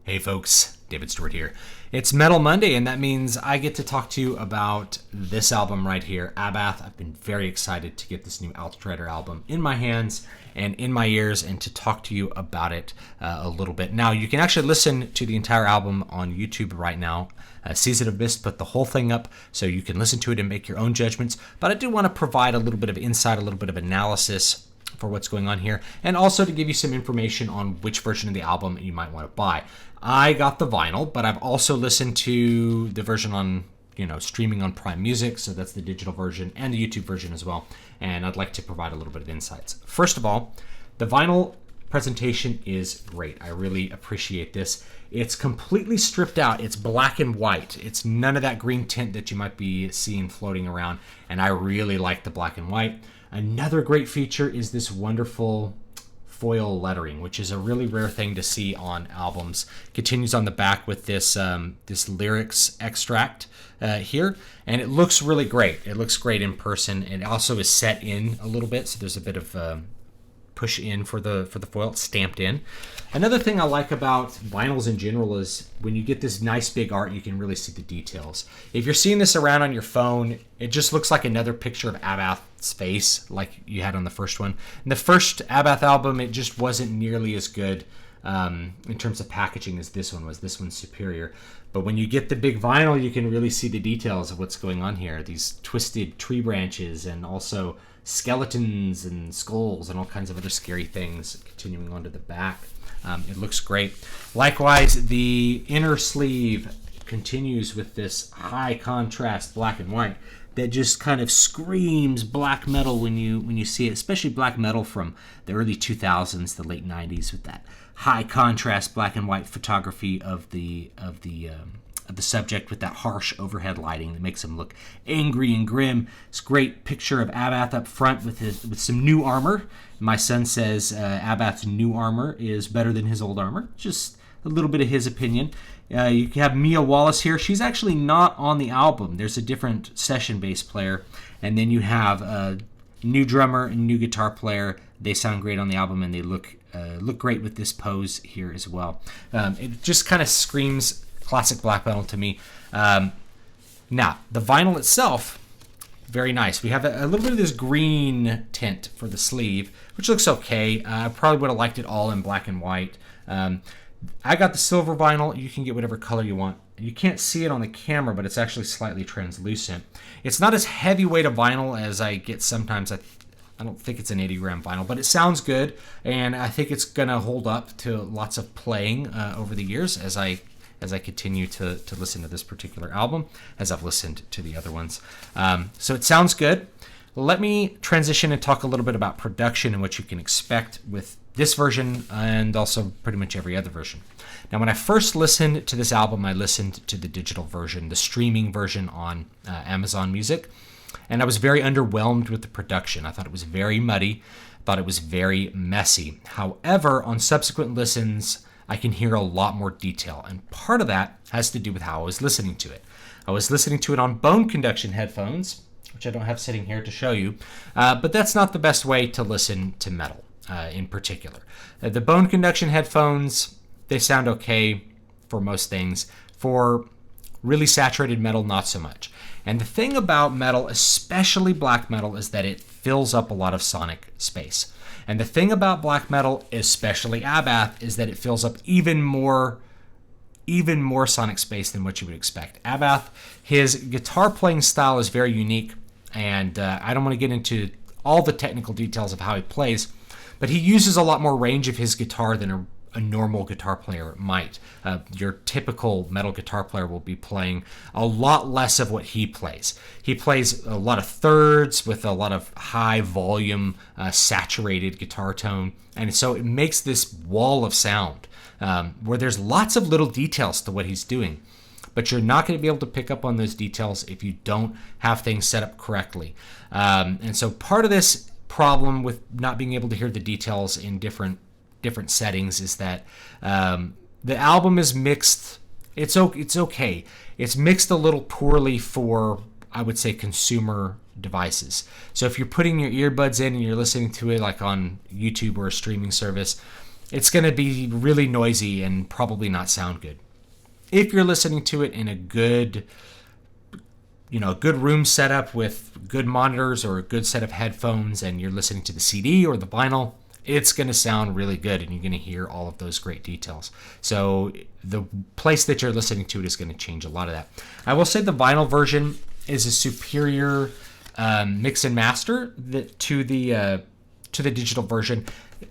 Hey folks, David Stewart here. It's Metal Monday, and that means I get to talk to you about this album right here, Abbath. I've been very excited to get this new Outstrider album in my hands and in my ears and to talk to you about it a little bit. Now, you can actually listen to the entire album on YouTube right now. Season of Mist put the whole thing up so you can listen to it and make your own judgments, but I do want to provide a little bit of insight, a little bit of analysis for what's going on here, and also to give you some information on which version of the album you might want to buy. I got the vinyl, but I've also listened to the version on, streaming on Prime Music, so that's the digital version, and the YouTube version as well, and I'd like to provide a little bit of insights. First of all, the vinyl presentation is great. I really appreciate this. It's completely stripped out. It's black and white. It's none of that green tint that you might be seeing floating around, and I really like the black and white. Another great feature is this wonderful foil lettering, which is a really rare thing to see on albums. Continues on the back with this this lyrics extract here, and it looks really great. It looks great in person. It also is set in a little bit, so there's a bit of push in for the foil. It's stamped in. Another thing I like about vinyls in general is when you get this nice big art, you can really see the details. If you're seeing this around on your phone, it just looks like another picture of Abbath's face like you had on the first one. In the first Abbath album, it just wasn't nearly as good in terms of packaging as this one was. This one's superior. But when you get the big vinyl, you can really see the details of what's going on here. These twisted tree branches and also skeletons and skulls and all kinds of other scary things continuing onto the back. It looks great. Likewise, the inner sleeve continues with this high contrast black and white that just kind of screams black metal when you see it, especially black metal from the early 2000s, the late 90s, with that high contrast black and white photography of the subject with that harsh overhead lighting that makes him look angry and grim. It's a great picture of Abbath up front with some new armor. My son says Abbath's new armor is better than his old armor. Just a little bit of his opinion. You have Mia Wallace here. She's actually not on the album. There's a different session bass player. And then you have a new drummer and new guitar player. They sound great on the album, and they look great with this pose here as well. It just kind of screams classic black metal to me. Now, the vinyl itself, very nice. We have a little bit of this green tint for the sleeve, which looks okay. I probably would have liked it all in black and white. I got the silver vinyl. You can get whatever color you want. You can't see it on the camera, but it's actually slightly translucent. It's not as heavyweight a vinyl as I get sometimes. I don't think it's an 80-gram vinyl, but it sounds good, and I think it's going to hold up to lots of playing over the years as I continue to listen to this particular album, as I've listened to the other ones. So it sounds good. Let me transition and talk a little bit about production and what you can expect with this version and also pretty much every other version. Now, when I first listened to this album, I listened to the digital version, the streaming version on Amazon Music, and I was very underwhelmed with the production. I thought it was very muddy, thought it was very messy. However, on subsequent listens, I can hear a lot more detail, and part of that has to do with how I was listening to it. I was listening to it on bone conduction headphones, which I don't have sitting here to show you, but that's not the best way to listen to metal in particular. The bone conduction headphones, they sound okay for most things. For really saturated metal, not so much. And the thing about metal, especially black metal, is that it fills up a lot of sonic space. And the thing about black metal, especially Abbath, is that it fills up even more sonic space than what you would expect. Abbath, his guitar playing style is very unique, and I don't want to get into all the technical details of how he plays, but he uses a lot more range of his guitar than a normal guitar player might. Your typical metal guitar player will be playing a lot less of what he plays. He plays a lot of thirds with a lot of high volume, saturated guitar tone, and so it makes this wall of sound where there's lots of little details to what he's doing. But you're not going to be able to pick up on those details if you don't have things set up correctly. And so part of this problem with not being able to hear the details in different settings is that the album is mixed. It's okay. It's mixed a little poorly for, I would say, consumer devices. So if you're putting your earbuds in and you're listening to it like on YouTube or a streaming service, it's going to be really noisy and probably not sound good. If you're listening to it in a good room setup with good monitors or a good set of headphones, and you're listening to the CD or the vinyl, it's going to sound really good, and you're going to hear all of those great details. So the place that you're listening to it is going to change a lot of that. I will say the vinyl version is a superior mix and master to the digital version,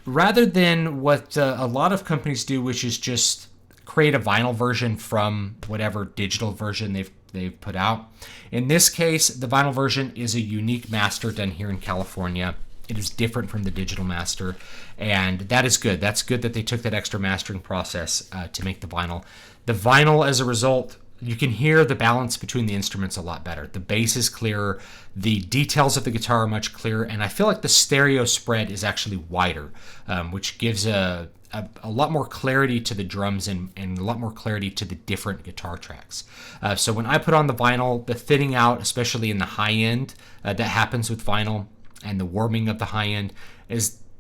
rather than what a lot of companies do, which is just create a vinyl version from whatever digital version they've put out. In this case, the vinyl version is a unique master done here in California. It is different from the digital master, and that is good. That's good that they took that extra mastering process to make the vinyl. The vinyl, as a result, you can hear the balance between the instruments a lot better. The bass is clearer, the details of the guitar are much clearer, and I feel like the stereo spread is actually wider, which gives a lot more clarity to the drums and a lot more clarity to the different guitar tracks. So when I put on the vinyl, the thinning out, especially in the high end, that happens with vinyl, and the warming of the high end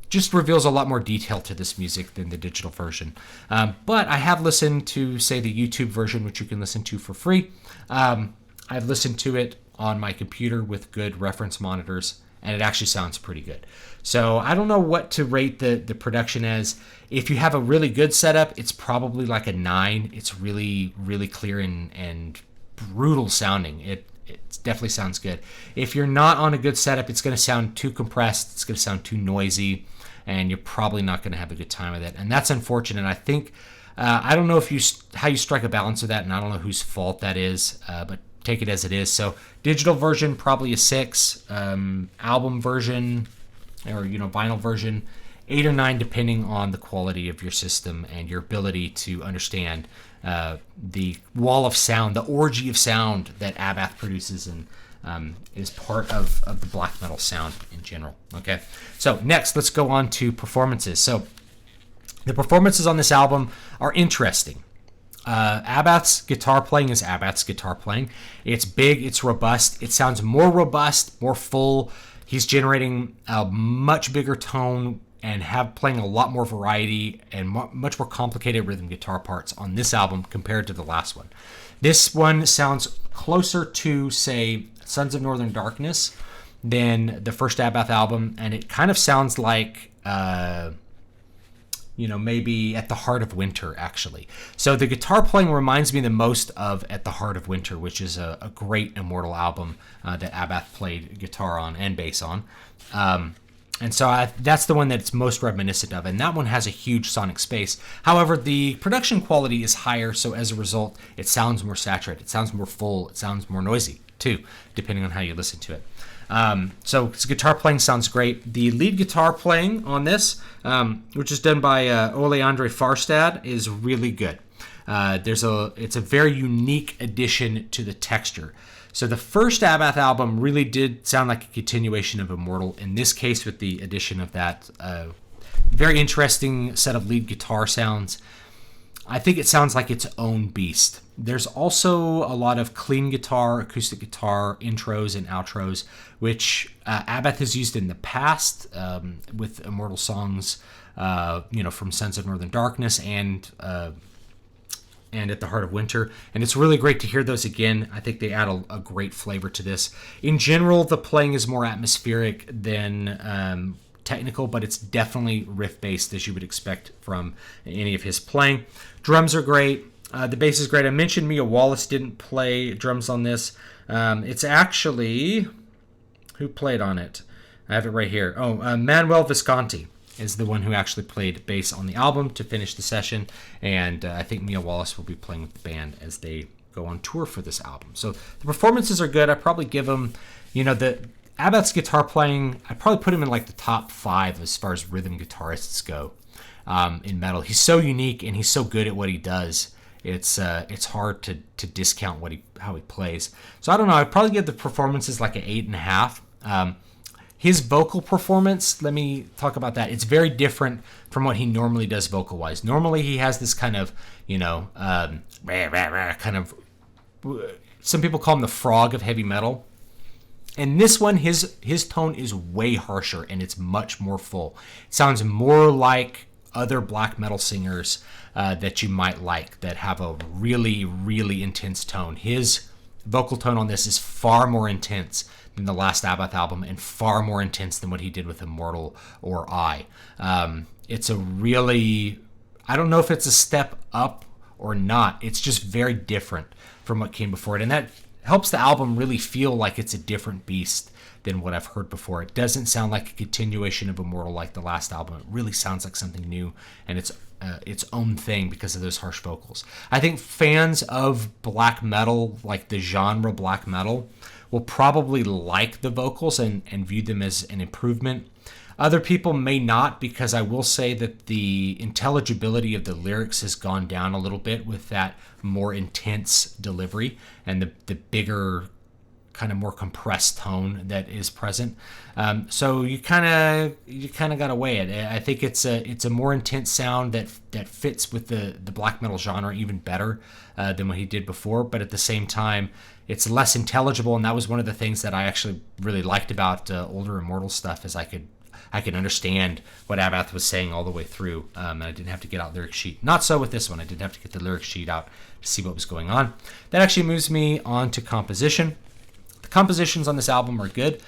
just reveals a lot more detail to this music than the digital version. But I have listened to, say, the YouTube version, which you can listen to for free. I've listened to it on my computer with good reference monitors, and it actually sounds pretty good. So I don't know what to rate the production as. If you have a really good setup, it's probably like a 9. It's really, really clear and brutal sounding. It definitely sounds good. If you're not on a good setup, it's going to sound too compressed. It's going to sound too noisy, and you're probably not going to have a good time with it. And that's unfortunate. I think I don't know how you strike a balance with that, and I don't know whose fault that is, but take it as it is. So digital version, probably a 6. Album version or vinyl version, 8 or 9, depending on the quality of your system and your ability to understand the wall of sound, the orgy of sound that Abbath produces, and is part of the black metal sound in general. Okay, so next let's go on to performances. So the performances on this album are interesting. Abbath's guitar playing is Abbath's guitar playing. It's big, it's robust, it sounds more robust, more full. He's generating a much bigger tone and playing a lot more variety and much more complicated rhythm guitar parts on this album compared to the last one. This one sounds closer to, say, Sons of Northern Darkness than the first Abbath album, and it kind of sounds like maybe At the Heart of Winter, actually. So the guitar playing reminds me the most of At the Heart of Winter, which is a great Immortal album that Abbath played guitar on and bass on. And so that's the one that's most reminiscent of, and that one has a huge sonic space. However, the production quality is higher, so as a result, it sounds more saturated, it sounds more full, it sounds more noisy, too, depending on how you listen to it. So his guitar playing sounds great. The lead guitar playing on this, which is done by Ole Andre Farstad, is really good. It's a very unique addition to the texture. So the first Abbath album really did sound like a continuation of Immortal. In this case, with the addition of that very interesting set of lead guitar sounds, I think it sounds like its own beast. There's also a lot of clean guitar, acoustic guitar intros and outros, which Abbath has used in the past with Immortal songs, from Sons of Northern Darkness and At the Heart of Winter, and it's really great to hear those again. I think they add a great flavor to this. In general, the playing is more atmospheric than technical, but it's definitely riff-based, as you would expect from any of his playing. Drums are great. The bass is great. I mentioned Mia Wallace didn't play drums on this. It's actually... Who played on it? I have it right here. Manuel Visconti is the one who actually played bass on the album to finish the session, and I think Mia Wallace will be playing with the band as they go on tour for this album. So the performances are good. I probably give them, the Abbath's guitar playing, I probably put him in like the top 5 as far as rhythm guitarists go in metal. He's so unique and he's so good at what he does. It's hard to discount how he plays. So I don't know. I'd probably give the performances like an 8.5. His vocal performance, let me talk about that. It's very different from what he normally does vocal-wise. Normally he has this kind of, kind of, some people call him the frog of heavy metal. And this one, his tone is way harsher and it's much more full. It sounds more like other black metal singers that you might like that have a really, really intense tone. His vocal tone on this is far more intense than the last Abbath album and far more intense than what he did with Immortal or I. It's a really, I don't know if it's a step up or not. It's just very different from what came before it. And that helps the album really feel like it's a different beast than what I've heard before. It doesn't sound like a continuation of Immortal like the last album. It really sounds like something new and its own thing because of those harsh vocals. I think fans of black metal, like the genre black metal, will probably like the vocals and view them as an improvement. Other people may not, because I will say that the intelligibility of the lyrics has gone down a little bit with that more intense delivery and the bigger, kind of more compressed tone that is present. So you kind of got to weigh it. I think it's a more intense sound that fits with the black metal genre even better than what he did before. But at the same time, it's less intelligible, and that was one of the things that I actually really liked about older Immortal stuff, is I could understand what Abbath was saying all the way through, and I didn't have to get out lyric sheet. Not so with this one. I didn't have to get the lyric sheet out to see what was going on. That actually moves me on to composition. The compositions on this album are good.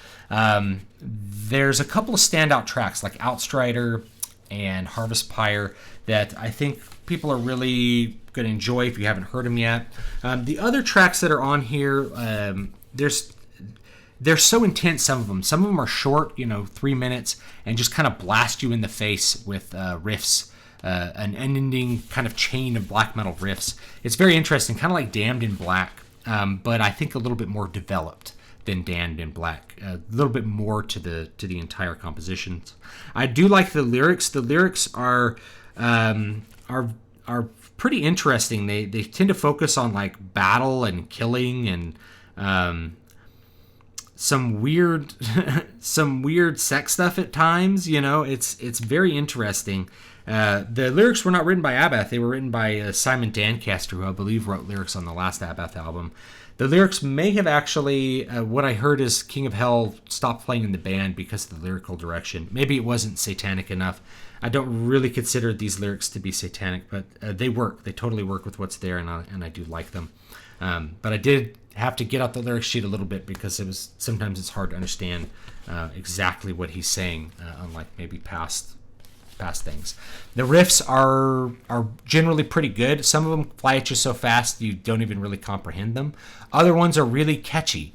There's a couple of standout tracks like Outstrider and Harvest Pyre that I think people are really going to enjoy if you haven't heard them yet. The other tracks that are on here, they're so intense, some of them. Some of them are short, 3 minutes, and just kind of blast you in the face with riffs, an unending kind of chain of black metal riffs. It's very interesting, kind of like Damned in Black, but I think a little bit more developed than Damned in Black. A little bit more to the entire compositions. I do like the lyrics. The lyrics are pretty interesting. They tend to focus on like battle and killing and some weird sex stuff at times. It's very interesting. The lyrics were not written by Abbath. They were written by Simon Dancaster, who I believe wrote lyrics on the last Abbath album. The lyrics may have actually, what I heard is King of Hell stopped playing in the band because of the lyrical direction. Maybe it wasn't satanic enough. I don't really consider these lyrics to be satanic, but they work. They totally work with what's there, and I do like them. But I did have to get out the lyric sheet a little bit because sometimes it's hard to understand exactly what he's saying, unlike maybe past things. The riffs are generally pretty good. Some of them fly at you so fast you don't even really comprehend them. Other ones are really catchy,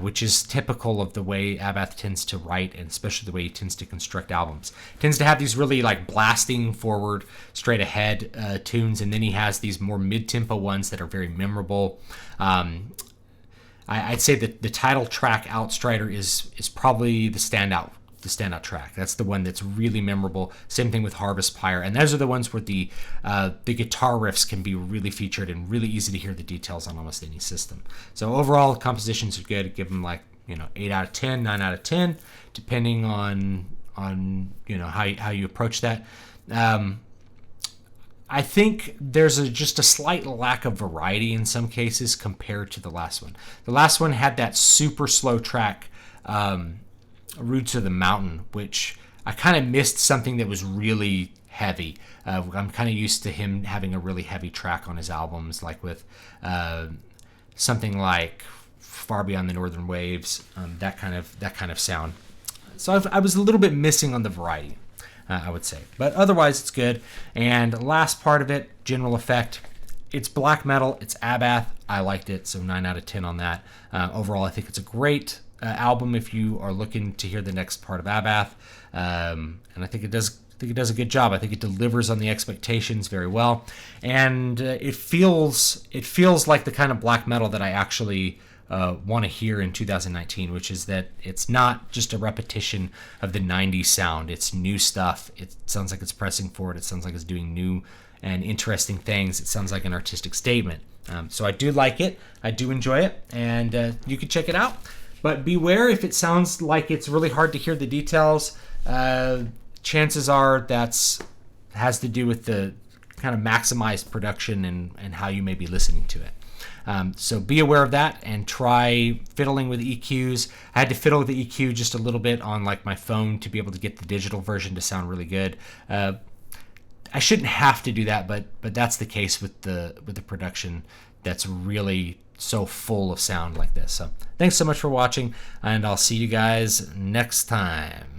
which is typical of the way Abbath tends to write, and especially the way he tends to construct albums. He tends to have these really like blasting forward, straight ahead tunes, and then he has these more mid-tempo ones that are very memorable. I'd say that the title track, Outstrider, is probably the standout track. That's the one that's really memorable. Same thing with Harvest Pyre, and those are the ones where the guitar riffs can be really featured and really easy to hear the details on almost any system. So overall, the compositions are good. Give them 8 out of 10, 9 out of 10, depending on how you approach that. I think there's just a slight lack of variety in some cases compared to the last one. The last one had that super slow track, Roots of the Mountain, which I kind of missed something that was really heavy. I'm kind of used to him having a really heavy track on his albums, like with something like Far Beyond the Northern Waves, that kind of sound. So I was a little bit missing on the variety, I would say. But otherwise, it's good. And last part of it, general effect. It's black metal. It's Abbath. I liked it, so 9 out of 10 on that. Overall, I think it's a great album if you are looking to hear the next part of Abbath, and I think it does a good job. I think it delivers on the expectations very well, and it feels like the kind of black metal that I actually want to hear in 2019, which is that it's not just a repetition of the 90s sound. It's new stuff. It sounds like it's pressing forward. It sounds like it's doing new and interesting things. It sounds like an artistic statement. So I do like it. I do enjoy it, and you can check it out. But beware, if it sounds like it's really hard to hear the details, chances are that's has to do with the kind of maximized production and how you may be listening to it. So be aware of that and try fiddling with EQs. I had to fiddle with the EQ just a little bit on like my phone to be able to get the digital version to sound really good. I shouldn't have to do that, but that's the case with the production that's really so full of sound like this. So thanks so much for watching, and I'll see you guys next time.